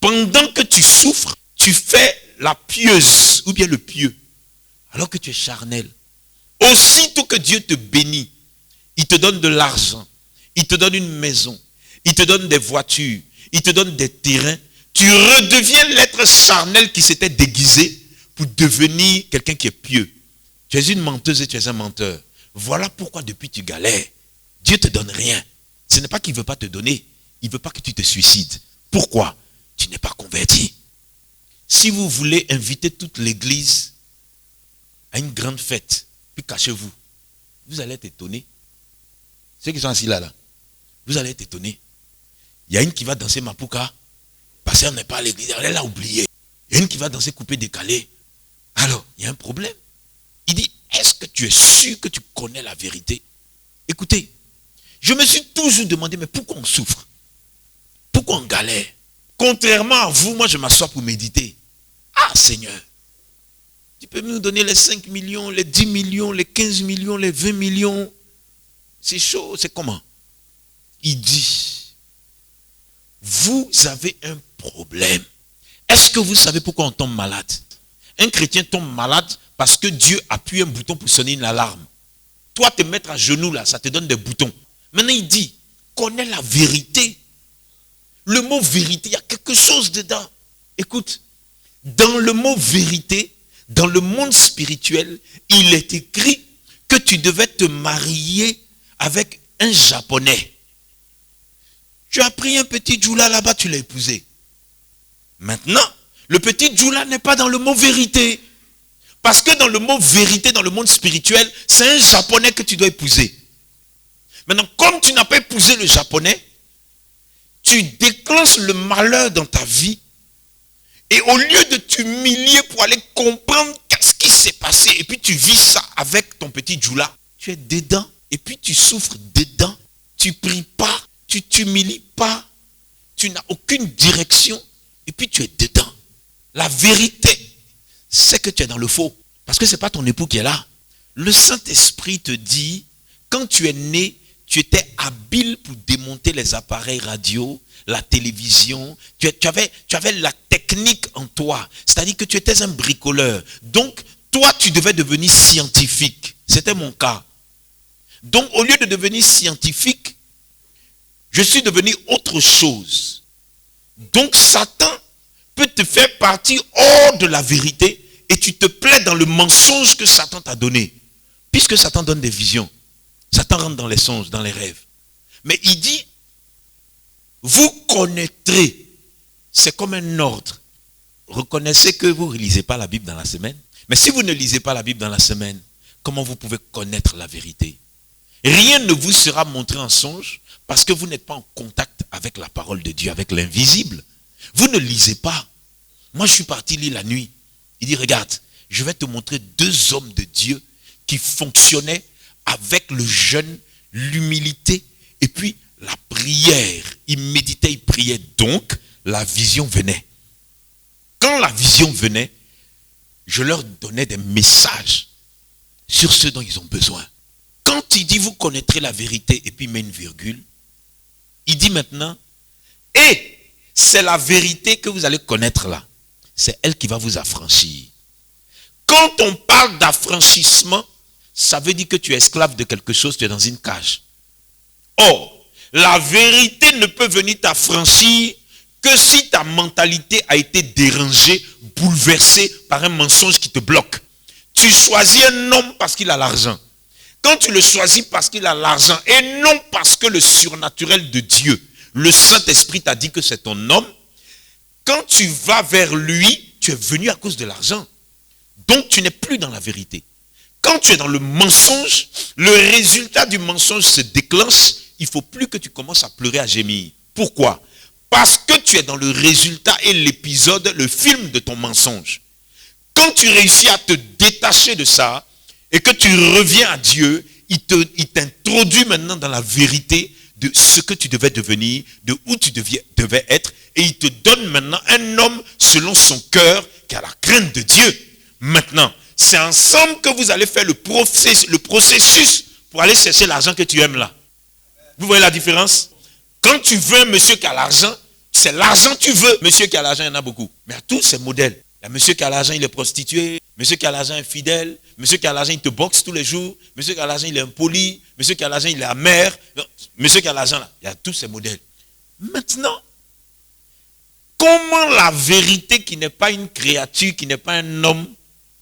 Pendant que tu souffres, tu fais la pieuse ou bien le pieux, alors que tu es charnel. Aussitôt que Dieu te bénit, il te donne de l'argent, il te donne une maison, il te donne des voitures, il te donne des terrains, tu redeviens l'être charnel qui s'était déguisé pour devenir quelqu'un qui est pieux. Tu es une menteuse et tu es un menteur. Voilà pourquoi depuis tu galères. Dieu ne te donne rien. Ce n'est pas qu'il ne veut pas te donner, il ne veut pas que tu te suicides. Pourquoi? Tu n'es pas converti. Si vous voulez inviter toute l'église à une grande fête, puis cachez-vous, vous allez être étonné. Ceux qui sont assis là, vous allez être étonné. Il y a une qui va danser Mapuka, parce qu'elle n'est pas à l'église, elle l'a oublié. Il y a une qui va danser coupé décalé. Alors, il y a un problème. Il dit, est-ce que tu es sûr que tu connais la vérité? Écoutez, je me suis toujours demandé, mais pourquoi on souffre? Pourquoi on galère? Contrairement à vous, moi je m'assois pour méditer. Ah Seigneur, tu peux nous donner les 5 millions, les 10 millions, les 15 millions, les 20 millions. C'est chaud, c'est comment? Il dit, vous avez un problème. Est-ce que vous savez pourquoi on tombe malade? Un chrétien tombe malade parce que Dieu appuie un bouton pour sonner une alarme. Toi, te mettre à genoux là, ça te donne des boutons. Maintenant, il dit, connais la vérité. Le mot vérité, il y a quelque chose dedans. Écoute, dans le mot vérité, dans le monde spirituel, il est écrit que tu devais te marier avec un Japonais. Tu as pris un petit djoula là-bas, tu l'as épousé. Maintenant, le petit djoula n'est pas dans le mot vérité. Parce que dans le mot vérité, dans le monde spirituel, c'est un Japonais que tu dois épouser. Maintenant, comme tu n'as pas épousé le Japonais, tu déclenches le malheur dans ta vie. Et au lieu de t'humilier pour aller comprendre qu'est-ce qui s'est passé, et puis tu vis ça avec ton petit djoula, tu es dedans, et puis tu souffres dedans, tu pries pas, tu t'humilies pas, tu n'as aucune direction, et puis tu es dedans. La vérité, c'est que tu es dans le faux. Parce que ce n'est pas ton époux qui est là. Le Saint-Esprit te dit, quand tu es né, tu étais habile pour démonter les appareils radio, la télévision. Tu avais la technique en toi. C'est-à-dire que tu étais un bricoleur. Donc, toi, tu devais devenir scientifique. C'était mon cas. Donc, au lieu de devenir scientifique, je suis devenu autre chose. Donc, Satan peut te faire partir hors de la vérité et tu te plais dans le mensonge que Satan t'a donné. Puisque Satan donne des visions. Satan rentre dans les songes, dans les rêves. Mais il dit, vous connaîtrez. C'est comme un ordre. Reconnaissez que vous ne lisez pas la Bible dans la semaine. Mais si vous ne lisez pas la Bible dans la semaine, comment vous pouvez connaître la vérité? Rien ne vous sera montré en songe parce que vous n'êtes pas en contact avec la parole de Dieu, avec l'invisible. Vous ne lisez pas. Moi, je suis parti lire la nuit. Il dit, regarde, je vais te montrer 2 hommes de Dieu qui fonctionnaient avec le jeûne, l'humilité et puis la prière. Ils méditaient, ils priaient. Donc, la vision venait. Quand la vision venait, je leur donnais des messages sur ce dont ils ont besoin. Quand il dit, vous connaîtrez la vérité, et puis il met une virgule, il dit maintenant, et c'est la vérité que vous allez connaître là. C'est elle qui va vous affranchir. Quand on parle d'affranchissement, ça veut dire que tu es esclave de quelque chose, tu es dans une cage. Or, la vérité ne peut venir t'affranchir que si ta mentalité a été dérangée, bouleversée par un mensonge qui te bloque. Tu choisis un homme parce qu'il a l'argent. Quand tu le choisis parce qu'il a l'argent et non parce que le surnaturel de Dieu, le Saint-Esprit t'a dit que c'est ton homme, quand tu vas vers lui, tu es venu à cause de l'argent. Donc tu n'es plus dans la vérité. Quand tu es dans le mensonge, le résultat du mensonge se déclenche, il ne faut plus que tu commences à pleurer, à gémir. Pourquoi? Parce que tu es dans le résultat et l'épisode, le film de ton mensonge. Quand tu réussis à te détacher de ça et que tu reviens à Dieu, il t'introduit maintenant dans la vérité de ce que tu devais devenir, de où tu devais être, et il te donne maintenant un homme selon son cœur qui a la crainte de Dieu. Maintenant, c'est ensemble que vous allez faire le processus pour aller chercher l'argent que tu aimes là. Vous voyez la différence? Quand tu veux un monsieur qui a l'argent, C'est l'argent tu veux. Monsieur qui a l'argent, il y en a beaucoup. Mais à tous ces modèles. Il y a monsieur qui a l'argent, il est prostitué. Monsieur qui a l'argent est fidèle. Monsieur qui a l'argent, il te boxe tous les jours. Monsieur qui a l'argent, il est impoli. Monsieur qui a l'argent, il est amer. Monsieur qui a l'argent, là. Il y a tous ces modèles. Maintenant, comment la vérité qui n'est pas une créature, qui n'est pas un homme,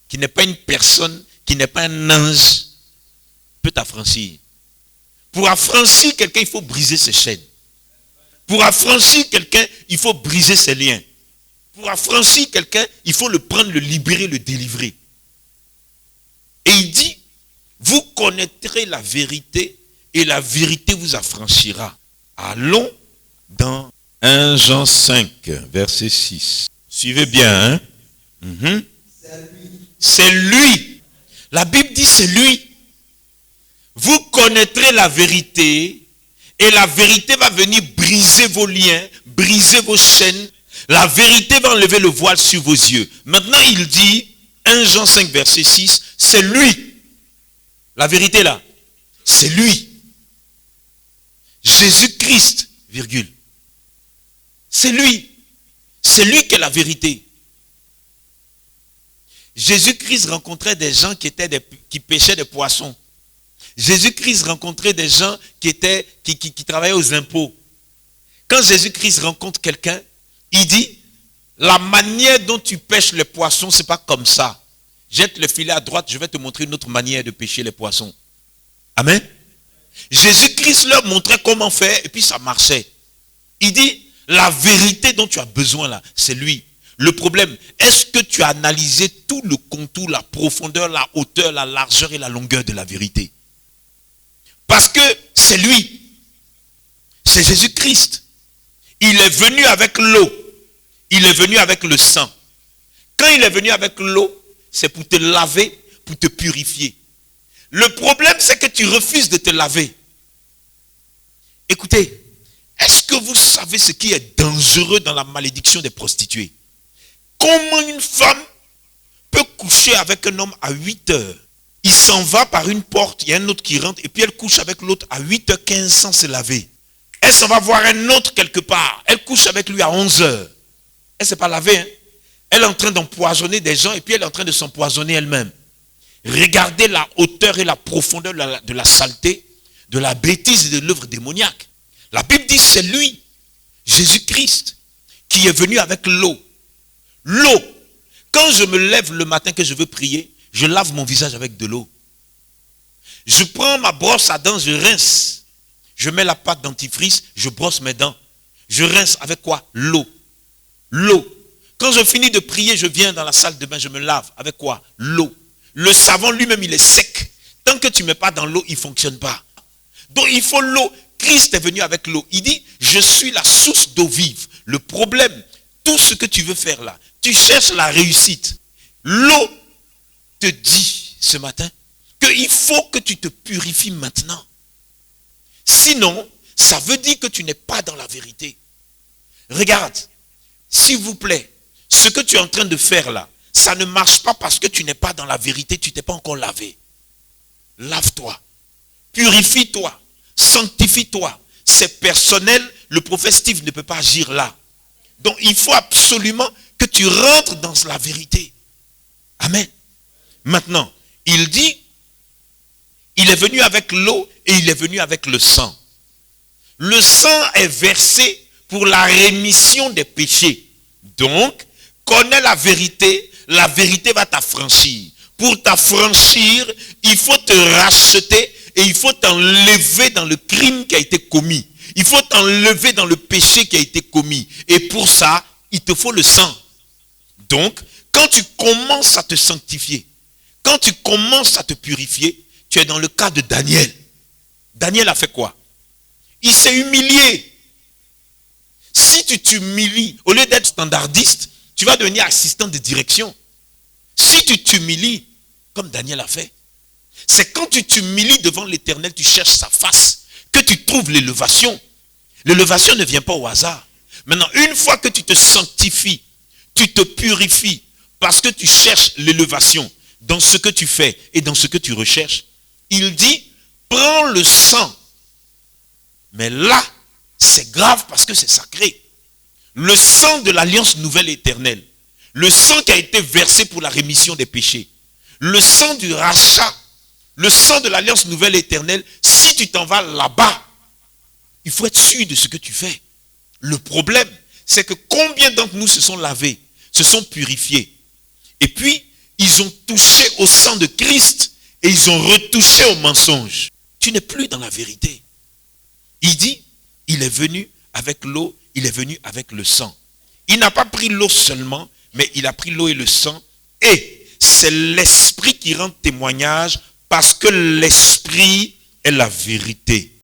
qui n'est pas une personne, qui n'est pas un ange, peut t'affranchir? Pour affranchir quelqu'un, il faut briser ses chaînes. Pour affranchir quelqu'un, il faut briser ses liens. Pour affranchir quelqu'un, il faut le prendre, le libérer, le délivrer. Et il dit, vous connaîtrez la vérité et la vérité vous affranchira. Allons dans 1 Jean 5, verset 6. Suivez bien, hein? C'est lui. La Bible dit c'est lui. Vous connaîtrez la vérité et la vérité va venir briser vos liens, briser vos chaînes. La vérité va enlever le voile sur vos yeux. Maintenant, il dit, 1 Jean 5, verset 6, c'est lui. La vérité là, c'est lui. Jésus-Christ, virgule. C'est lui. C'est lui qui est la vérité. Jésus-Christ rencontrait des gens qui pêchaient des poissons. Jésus-Christ rencontrait des gens qui travaillaient aux impôts. Quand Jésus-Christ rencontre quelqu'un, il dit, la manière dont tu pêches les poissons, ce n'est pas comme ça. Jette le filet à droite, je vais te montrer une autre manière de pêcher les poissons. Amen. Jésus-Christ leur montrait comment faire et puis ça marchait. Il dit, la vérité dont tu as besoin là, c'est lui. Le problème, est-ce que tu as analysé tout le contour, la profondeur, la hauteur, la largeur et la longueur de la vérité? Parce que c'est lui. C'est Jésus-Christ. Il est venu avec l'eau. Il est venu avec le sang. Quand il est venu avec l'eau, c'est pour te laver, pour te purifier. Le problème, c'est que tu refuses de te laver. Écoutez, est-ce que vous savez ce qui est dangereux dans la malédiction des prostituées? Comment une femme peut coucher avec un homme à 8 heures? Il s'en va par une porte, il y a un autre qui rentre, et puis elle couche avec l'autre à 8h15 sans se laver. Elle s'en va voir un autre quelque part. Elle couche avec lui à 11 heures. Elle ne s'est pas lavée. Hein? Elle est en train d'empoisonner des gens et puis elle est en train de s'empoisonner elle-même. Regardez la hauteur et la profondeur de la saleté, de la bêtise et de l'œuvre démoniaque. La Bible dit c'est lui, Jésus-Christ, qui est venu avec l'eau. L'eau. Quand je me lève le matin que je veux prier, je lave mon visage avec de l'eau. Je prends ma brosse à dents, je rince. Je mets la pâte dentifrice, je brosse mes dents. Je rince avec quoi? L'eau. L'eau. Quand je finis de prier, je viens dans la salle de bain, je me lave. Avec quoi? L'eau. Le savon lui-même, il est sec. Tant que tu ne mets pas dans l'eau, il ne fonctionne pas. Donc il faut l'eau. Christ est venu avec l'eau. Il dit, je suis la source d'eau vive. Le problème, tout ce que tu veux faire là, tu cherches la réussite. L'eau te dit ce matin qu'il faut que tu te purifies maintenant. Sinon, ça veut dire que tu n'es pas dans la vérité. Regarde, s'il vous plaît, ce que tu es en train de faire là, ça ne marche pas parce que tu n'es pas dans la vérité, tu ne t'es pas encore lavé. Lave-toi, purifie-toi, sanctifie-toi. C'est personnel, le prophète Steve ne peut pas agir là. Donc il faut absolument que tu rentres dans la vérité. Amen. Maintenant, il dit, il est venu avec l'eau et il est venu avec le sang. Le sang est versé pour la rémission des péchés. Donc, connais la vérité va t'affranchir. Pour t'affranchir, il faut te racheter et il faut t'enlever dans le crime qui a été commis. Il faut t'enlever dans le péché qui a été commis. Et pour ça, il te faut le sang. Donc, quand tu commences à te sanctifier, quand tu commences à te purifier, tu es dans le cas de Daniel. Daniel a fait quoi? Il s'est humilié. Si tu t'humilies, au lieu d'être standardiste, tu vas devenir assistant de direction. Si tu t'humilies, comme Daniel a fait, c'est quand tu t'humilies devant l'Éternel, tu cherches sa face, que tu trouves l'élévation. L'élévation ne vient pas au hasard. Maintenant, une fois que tu te sanctifies, tu te purifies, parce que tu cherches l'élévation dans ce que tu fais et dans ce que tu recherches, il dit, prends le sang. Mais là, c'est grave parce que c'est sacré. le sang de l'alliance nouvelle éternelle, le sang qui a été versé pour la rémission des péchés, le sang du rachat, le sang de l'alliance nouvelle éternelle, si tu t'en vas là-bas, il faut être sûr de ce que tu fais. Le problème, c'est que combien d'entre nous se sont lavés, se sont purifiés, et puis ils ont touché au sang de Christ et ils ont retouché au mensonge. Tu n'es plus dans la vérité. Il dit, il est venu avec l'eau, il est venu avec le sang. Il n'a pas pris l'eau seulement, mais il a pris l'eau et le sang. Et c'est l'esprit qui rend témoignage parce que l'esprit est la vérité.